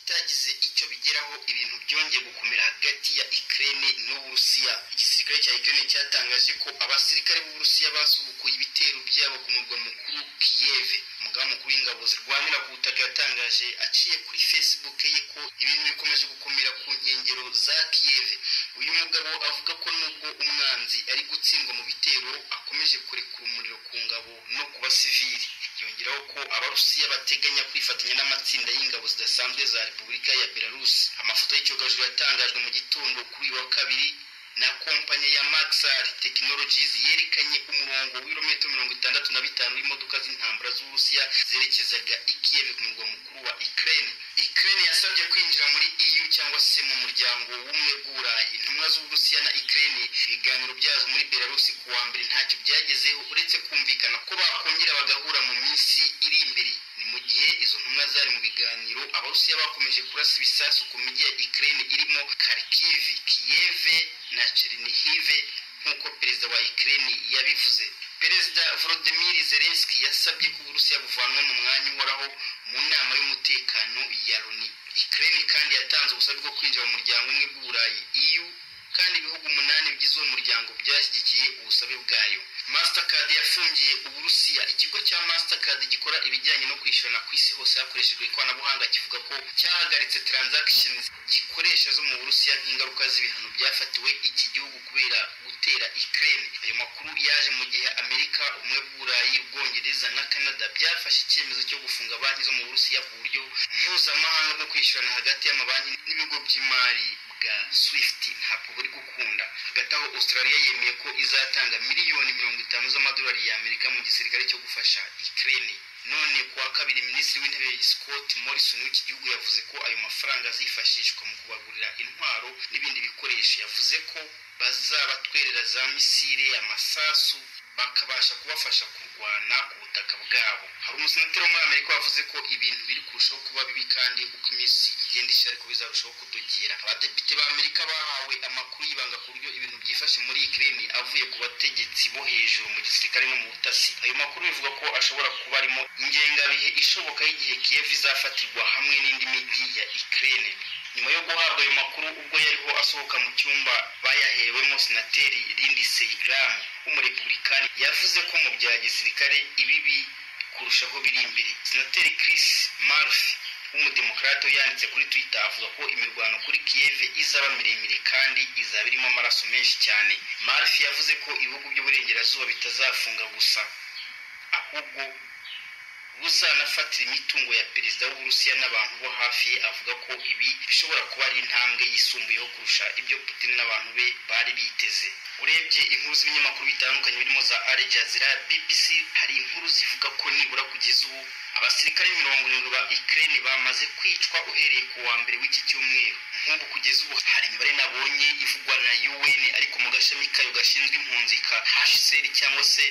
bitagize icyo bigeraho ibintu byongeye gukomera hagati ya Ukraine n'Uburusiya. Igisirikare cya Ukraine cyatangaje ko abasirikare b'Uburusiya basubukuye ibitero byabo ku murwa mukuru Kiev. Umugaba mukuru w'ingabo zirwanira ku butaka yatangaje aciye kuri Facebook ye ko ibintu bikomeje gukomera ku nkengero za Kiev. Uyu mugabo avuga ko nubwo umwanzi ari gutsindwa mu bitero akomeje kurekura umuriro ku ngabo no ku basivili. Yongeraho ko Abarusiya bateganya kwifatanya n'amatsinda y'ingabo zidasanzwe za Repubulika ya Belarus. Amafoto y'icyogajuru yatangajwe mu gitondo kuri wa kabiri na kompanyi ya Maxar Technologies yerekanye umurongo w'ibirometero 65 w'imodoka z'intambara z'Uburusiya zerekezaga i Kiev ku murwa mukuru wa Ukraine. Ukraine yasabye kwinjira muri EU cyangwa se mu muryango w'ubumwe bw'Uburayi. Intumwa z'Uburusiya na Ukraine ibiganiro byazo muri Belarus ku wa mbere ntacyo byagezeho uretse kumvikana ko bakongera bagahura mu minsi iri imbere. Ni mu gihe izo ntumwa zari mu biganiro, Abarusiya bakomeje kurasa ibisasu ku mijyi ya Ukraine irimo Kharkiv, Kiev na Chernihiv nk'uko perezida wa Ukraine yabivuze. Perezida Volodymyr Zelensky yasabye ko Uburusiya buvanwa mu mwanya uhoraho mu nama y'umutekano ya Loni. Ukraine kandi yatanze ubusabe bwo kwinjira mu muryango umwe bw'Uburayi EU, kandi ibihugu 8 bigize uwo muryango byashyigikiye ubusabe bwayo. Mastercard yafungiye Uburusiya. Ikigo cya Mastercard gikora ibijyanye no kwishyurana ku isi hose hakoreshejwe ikoranabuhanga kivuga ko cyahagaritse transactions gikoresha zo mu Burusiya nk'ingaruka z'ibihano byafatiwe iki gihugu kubera gutera Ukraine. Ayo makuru yaje mu gihe Amerika, Ubumwe bw'Uburayi, Ubwongereza na Canada byafashe icyemezo cyo gufunga banki zo mu Burusiya ku buryo mpuzamahanga bwo kwishyurana hagati y'amabanki n'ibigo by'imari bwa SWIFT ntabwo buri gukunda. Hagati aho Australia yemeye ko izatanga miliyoni 50 z'amadolari y'Amerika mu gisirikare cyo gufasha Ukraine. None kuwa kabiri Minisitiri w'Intebe Scott Morrison w'iki gihugu yavuze ko ayo mafaranga azifashishwa mu kubagurira intwaro n'ibindi bikoresho. Yavuze ko bazabatwerera za misile, amasasu bakabasha kubafasha kurwana ku butaka bwabo. Hari umusenateri muri Amerika wavuze ko ibintu biri kurushaho kuba bibi kandi uko iminsi igenda ishira ariko bizarushaho kudogera. Abadepite ba Amerika bahawe amakuru y'ibanga ku buryo ibintu byifashe muri Ukraine avuye ku bategetsi bo hejuru mu gisirikare no mu butasi. Ayo makuru bivuga ko ashobora kuba arimo ingengabihe ishoboka y'igihe Kiev izafatirwa hamwe n'indi mijyi ya Ukraine. Nyuma yo guhabwa ayo makuru ubwo yariho asohoka mu cyumba bayahewemo, senateri Lindsey Graham w'umurepublikani yavuze ko mu bya gisirikare ibibi kurushaho biri imbere. Senateri Chris Murphy w'umudemokrate yanditse kuri Twitter avuga ko imirwano kuri Kiev izaba miremire kandi izaba irimo amaraso menshi cyane. Murphy yavuze ko ibihugu by'uburengerazuba bitazafunga gusa, ahubwo buzanafatira imitungo ya perezida w'Uburusiya n'abantu bo hafi. Avuga ko ibi bishobora kuba ari intambwe yisumbuyeho kurusha ibyo Putin n'abantu be bari biteze. Urebye inkuru z'ibinyamakuru bitandukanye birimo za Al Jazeera, BBC, hari inkuru zivuga ko nibura kugeza ubu abasirikare 70 ba Ukraine bamaze kwicwa uhereye ku wa mbere w'iki cyumweru. Nk'ubu kugeza ubu hari imibare nabonye ivugwa na UN ariko mu gashami kayo gashinzwe impunzi ka HCR cyangwa se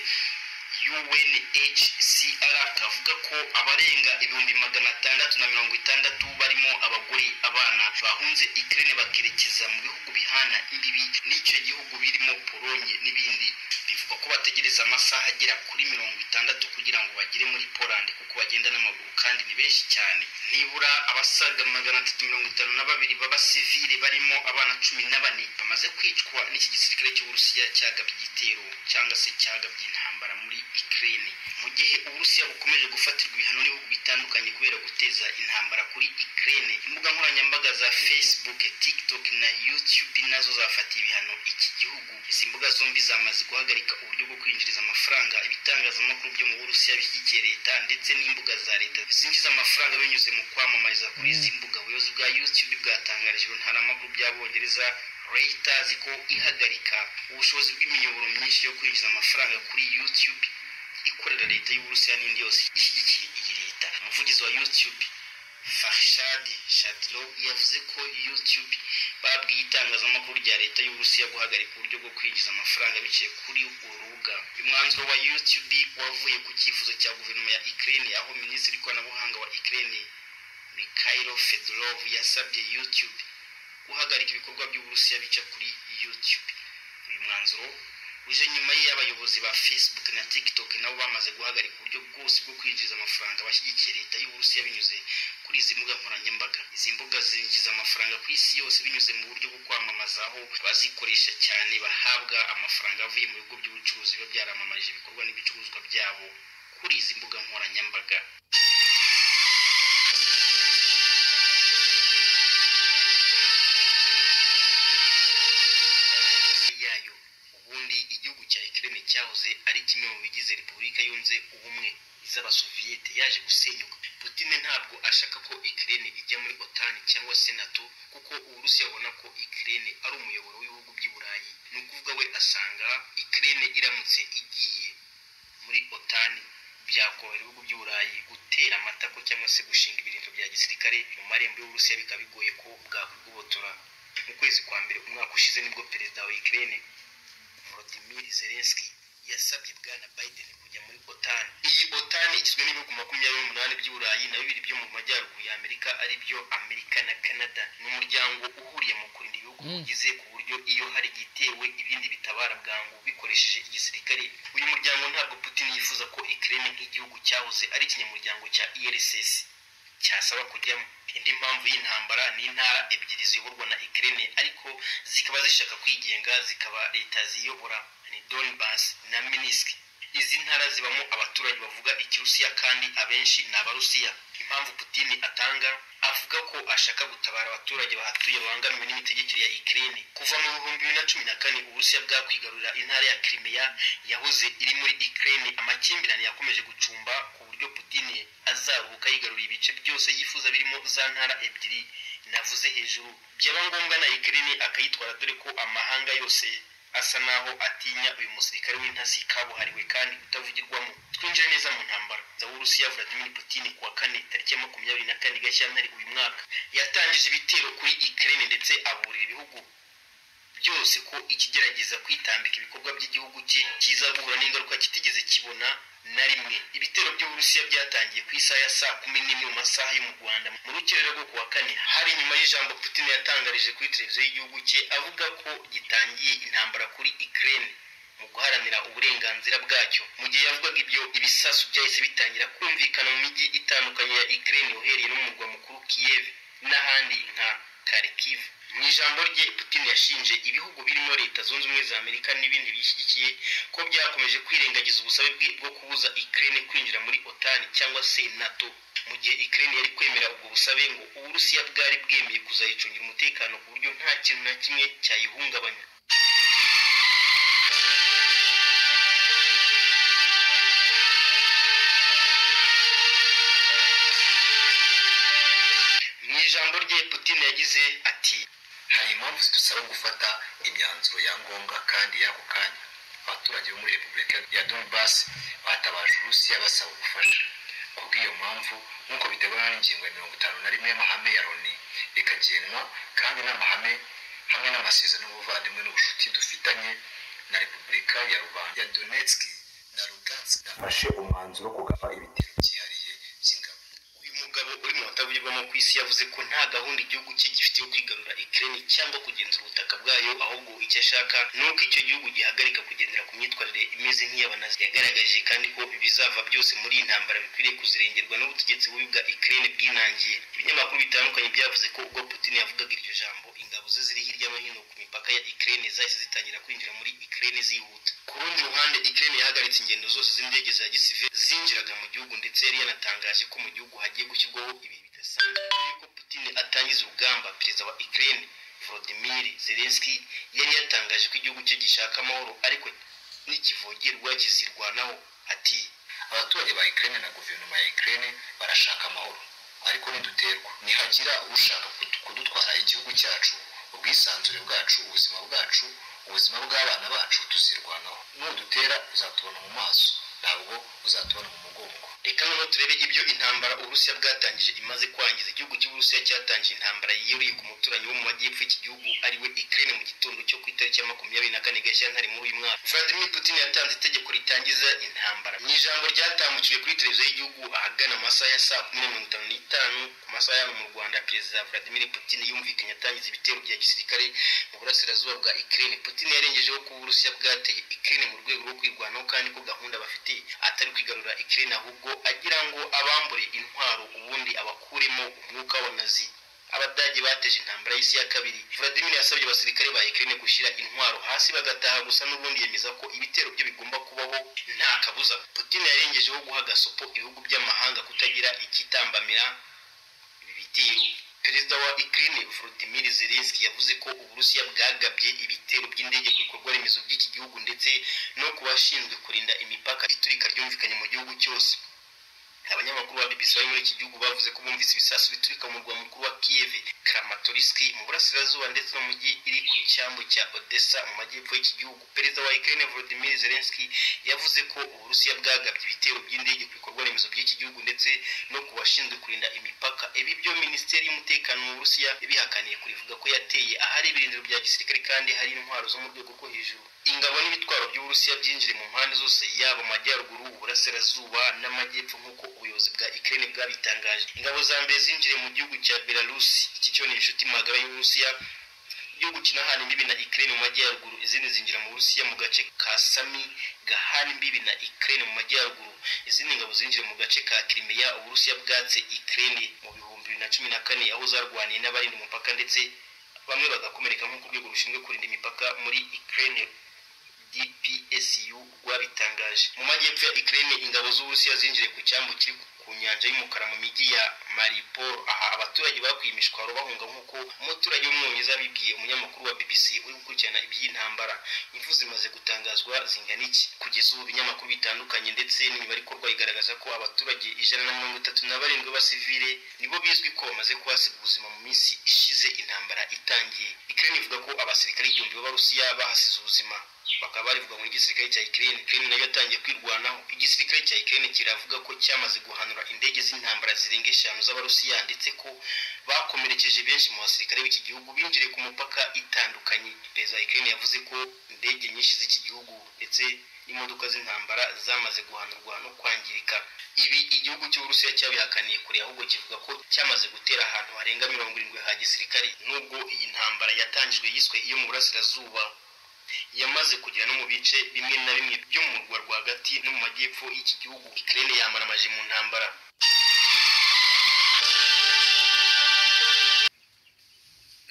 UNHCR kavuga ko abarenga 660 barimo abagore, abana bahunze Ukraine bakerekeza mu bihugu bihana imbibi n'icyo gihugu birimo Polonye n'ibindi. Bivuga ko bategereza amasaha agera kuri 60 kugira ngo bagere muri Poland kuko bagenda n'amaguru kandi ni benshi cyane. Nibura abasaga 352 b'abasivile barimo abana 14 bamaze kwicwa n'iki gisirikare cy'Uburusiya cyagabye igitero cyangwa se cyagabye intambara muri Ukraine. Mu gihe Uburusiya bukomeje gufatirwa ibihano n'ibihugu bitandukanye kubera guteza intambara kuri Ukraine, imbuga nkoranyambaga za Facebook, TikTok na YouTube nazo zafatiye ibihano iki gihugu. Izi mbuga zombi zamaze guhagarika uburyo bwo kwinjiriza amafaranga ibitangazamakuru byo mu Burusiya bishyigikiye leta ndetse n'imbuga za leta zinjiza amafaranga binyuze mu kwamamariza kuri izi mbuga. Ubuyobozi bwa YouTube bwatangarije ntaramakuru by'Abongereza Reuters ko ihagarika ubushobozi bw'imiyoboro myinshi yo kwinjiza amafaranga kuri YouTube ikorera leta y'Uburusiya n'indi yose ishyigikiye iyi leta. Umuvugizi wa YouTube Farshad Shadlo yavuze ko YouTube babwiye itangazamakuru rya leta y'Uburusiya guhagarika uburyo bwo kwinjiza amafaranga biciye kuri uru rubuga. Umwanzuro wa YouTube wavuye ku cyifuzo cya guverinoma ya Ukraine, aho minisitiri w'ikoranabuhanga wa Ukraine Mikhailo Fedorov yasabye YouTube guhagarika ibikorwa by'Uburusiya bica kuri YouTube. Uyu mwanzuro uje nyuma y'abayobozi ba Facebook na TikTok nabo bamaze guhagarika uburyo bwose bwo kwinjiza amafaranga bashyigikiye leta y'Uburusiya binyuze kuri izi mbuga nkoranyambaga. nkoranyambaga. Izi mbuga zinjiza amafaranga ku isi yose binyuze mu buryo bwo kwamamaza, aho abazikoresha cyane bahabwa amafaranga avuye mu bigo by'ubucuruzi biba byaramamaje ibikorwa n'ibicuruzwa byabo kuri izi mbuga nkoranyambaga. Ubundi igihugu cya Ukraine cyahoze ari kimwe mu bigize Repubulika yunze ubumwe z'Abasoviyete yaje gusenyuka. Putin ntabwo ashaka ko Ukraine ijya muri OTAN cyangwa se NATO, kuko Uburusiya abona ko Ukraine ari umuyoboro w'ibihugu by'i Burayi. Ni ukuvuga we asanga Ukraine iramutse igiye muri OTAN byakorohera ibihugu by'i Burayi gutera amatako cyangwa se gushinga ibirindiro bya gisirikare mu marembo y'Uburusiya, bikaba bigoye ko bwakwigobotora. Mu kwezi kwa mbere umwaka ushize nibwo perezida wa Ukraine Volodymyr Zelensky yasabye bwana Biden kujya muri OTAN. Iyi OTAN igizwe n'ibihugu 28 by'i Burayi na 2 byo mu majyaruguru ya Amerika, ari byo Amerika na Canada. Ni umuryango uhuriye mu kurinda ibihugu bigize, ku buryo iyo hari igitewe ibindi bitabara bwangu bikoresheje igisirikare. Uyu muryango ntabwo Putin yifuza ko Ukraine nk'igihugu cyahoze ari ikinyamuryango cya IRSS cyasaba kujyamo. Indi mpamvu y'intambara ni intara ebyiri ziyoborwa na Ukraine ariko zikaba zishaka kwigenga, zikaba leta ziyobora, ni Donbas na Minsk. Izi ntara zibamo abaturage bavuga Ikirusiya kandi abenshi ni Abarusiya. Impamvu Putin atanga, avuga ko ashaka gutabara abaturage bahatuye babangamiwe n'imitegekere ya Ukraine. Kuva mu 2014 Uburusiya bwakwigarurira intara ya Crimea yahoze iri muri Ukraine, amakimbirane yakomeje gucumba ku buryo Putin azaruhuka yigaruriye ibice byose yifuza birimo za ntara ebyiri navuze hejuru. Byaba ngombwa na Ukraine akayitwara, dore ko amahanga yose asa naho atinya uyu musirikare w'intasi kabuhariwe kandi utavugirwamo. Twinjire neza mu ntambara. Uburusiya Vladimir Putin kuwa 4 tariki 24 Gashyantare uyu mwaka yatangije ibitero kuri Ukraine ndetse aburira ibihugu byose ko ikigerageza kwitambika ibikorwa by'igihugu cye kiza guhura n'ingaruka kitigeze kibona na rimwe. Ibitero by'Uburusiya byatangiye ku isaha ya saa 11 mu masaha yo mu Rwanda mu rukerera rwo kuwa 4, hari nyuma y'ijambo Putin yatangarije kuri televiziyo y'igihugu cye avuga ko gitangiye intambara kuri Ukraine mu guharanira uburenganzira bwacyo. Mu gihe yavugaga ibyo, ibisasu byahise bitangira kumvikana mu mijyi itandukanye ya Ukraine uhereye no mu murwa mukuru Kiev n'ahandi nka Kharkiv. Mu ijambo rye Putin yashinje ibihugu birimo Leta Zunze Ubumwe za Amerika n'ibindi bishyigikiye ko byakomeje kwirengagiza ubusabe bwo kubuza Ukraine kwinjira muri OTAN cyangwa se NATO. Mu gihe Ukraine yari kwemera ubwo busabe, ngo Uburusiya bwari bwemeye kuzayicungira umutekano ku buryo nta kintu na kimwe cyayihungabanya. Mu ijambo rye Putin yagize ati, hari impamvu zidusaba gufata imyanzuro ya ngombwa kandi y'ako kanya. Abaturage bo muri Repubulika ya Donbas batabaje Uburusiya basaba ubufasha. Kubw'iyo mpamvu, nk'uko biteganywa n'ingingo ya 51 y'amahame ya Loni, bikagenwa kandi n'amahame hamwe n'amasezerano y'ubuvandimwe n'ubucuti dufitanye na Repubulika ya Rubanda ya Donetsk na Lugansk, nafashe umwanzuro kugaba ibitero byihariye by'ingabo. Uyu mugabo uri mu batabugirwamo ku isi yavuze ko nta gahunda igihugu cye gifite yo kwigarura Ukraine cyangwa kugenzura ubutaka bwayo, ahubwo icyo ashaka ni uko icyo gihugu gihagarika kugendera ku myitwarire imeze nk'iy'abanazi. Yagaragaje kandi ko ibizava byose muri iyi ntambara bikwiriye kuzirengerwa n'ubutegetsi bubi bwa Ukraine bwinangiye. Ibinyamakuru bitandukanye byavuze ko ubwo Putin yavugaga iryo jambo, ingabo ze ziri hirya no hino ku mipaka ya Ukraine zahise zitangira kwinjira muri Ukraine zihuta. Ku rundi ruhande, Ukraine yahagaritse ingendo zose z'indege za gisivili zinjiraga mu gihugu, ndetse yari yanatangaje ko mu gihugu hagiye gushyirwaho ibi bidasanzwe. Yuko Putin atangiza urugamba, perezida wa Ukraine Volodymyr Zelensky yari yatangaje ko igihugu cye gishaka amahoro ariko n'ikivogerwa kizirwanaho. Ati, abaturage ba Ukraine na guverinoma ya Ukraine barashaka amahoro, ariko niduterwa, nihagira ushaka kudutwara igihugu cyacu, ubwisanzure bwacu, ubuzima bwacu, ubuzima bw'abana bacu, tuzirwanaho. Nudutera uzatubona mu maso, ntabwo uzatubona mu mugongo. Reka noneho turebe ibyo intambara Uburusiya bwatangije imaze kwangiza. Igihugu cy'Uburusiya cyatangije intambara yiyuriye ku muturanyi wo mu majyepfo y'iki gihugu ariwe Ukraine mu gitondo cyo ku itariki ya 24 Gashyantare muri uyu mwaka. Vladimir Putin yatanze itegeko ritangiza intambara. Mu ijambo ryatambukiwe kuri televiziyo y'igihugu ahagana amasaha ya saa 10:55 ku masaha yo mu Rwanda, perezida Vladimir Putin yumvikanye atangiza ibitero bya gisirikare mu burasirazuba bwa Ukraine. Putin yarengejeho ko Uburusiya bwateye Ukraine mu rwego rwo kwirwanaho kandi ko gahunda bafite atari kwigarura Ukraine, ahubwo agira ngo abambure intwaro ubundi abakuremo umwuka w'abanazi. abadage bateje intambara y'isi ya kabiri. Vladimir yasabye abasirikare ba Ukraine gushyira intwaro hasi bagataha, gusa n'ubundi yemeza ko ibitero byo bigomba kubaho nta kabuza. Putin yarengejeho guha gasopo ibihugu by'amahanga kutagira ikitambamira ibi bitero. Perezida wa Ukraine Volodymyr Zelensky yavuze ko Uburusiya bwagabye ibitero by'indege ku bikorwa remezo by'iki gihugu ndetse no kubashinzwe kurinda imipaka. Iturika ryumvikanye mu gihugu cyose. Abanyamakuru ba BBC bari muri iki gihugu bavuze ko bumvise ibisasu biturika mu murwa mukuru wa Kiev, Kramatorsk mu burasirazuba ndetse no mu mujyi iri ku cyambu cya Odessa mu majyepfo y'iki gihugu. Perezida wa Ukraine Volodymyr Zelensky yavuze ko Uburusiya bwagabye ibitero by'indege ku bikorwa remezo by'iki gihugu ndetse no kubashinzwe kurinda imipaka. Ibi byo Minisiteri y'Umutekano mu Burusiya bihakaniye kurivuga ko yateye ahari ibirindiro bya gisirikare kandi hari intwaro zo mu rwego rwo hejuru. Ingabo n'ibitwaro by'Uburusiya byinjire mu mpande zose, yaba mu majyaruguru, uburasirazuba n'amajyepfo nk'uko ubuyobozi bwa Ukraine bwabitangaje. Ingabo za mbere zinjire mu gihugu cya Belarus, iki cyo ni inshuti magara y'Uburusiya, igihugu kinahana imbibi na Ukraine mu majyaruguru. Izindi zinjira mu Burusiya mu gace ka Sami gahana imbibi na Ukraine mu majyaruguru. Izindi ngabo zinjira mu gace ka Crimea Uburusiya bwatse Ukraine mu 2014 aho zarwaniye n'abarinda umupaka ndetse bamwe bagakomereka nk'uko urwego rushinzwe kurinda imipaka muri Ukraine DPSU rwabitangaje. Mu majyepfo ya Ukraine ingabo z'Uburusiya zinjire ku cyambu kiri ku nyanja y'umukara mu mijyi ya Mariupol. Aha abaturage bakwiye imishwaro bahunga nk'uko umuturage w'umwongereza bibwiye umunyamakuru wa BBC uri gukurikirana iby'intambara. Impfu zimaze gutangazwa zingana iki? Kugeza ubu ibinyamakuru bitandukanye ndetse n'imibare ikorwa igaragaza ko abaturage 137 b'abasivile nibo bizwi ko bamaze kuhasiga ubuzima mu minsi ishize intambara itangiye. Ukraine ivuga ko abasirikare 1000 b'Abarusiya bahasize ubuzima. Bakaba barivuga mu gisirikare cya Ukraine. Ukraine nayo yatangiye kwirwanaho. Igisirikare cya Ukraine kiravuga ko cyamaze guhanura indege z'intambara zirenga 5 z'Abarusiya ndetse ko bakomerekeje benshi mu basirikare b'iki gihugu binjire ku mupaka itandukanye. Perezida wa Ukraine yavuze ko indege nyinshi z'iki gihugu ndetse n'imodoka z'intambara zamaze guhanurwa no kwangirika. Ibi igihugu cy'Uburusiya cyabihakaniye kure, ahubwo kivuga ko cyamaze gutera ahantu harenga 70 ha gisirikare. Nubwo iyi ntambara yatangijwe yiswe iyo mu burasirazuba, yamaze kugera no mu bice bimwe na bimwe byo mu murwa rwagati no mu majyepfo y'iki gihugu. Ukraine yamaramaje mu ntambara.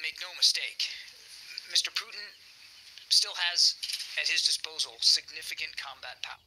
Make no mistake, Mr. Putin still has at his disposal significant combat power.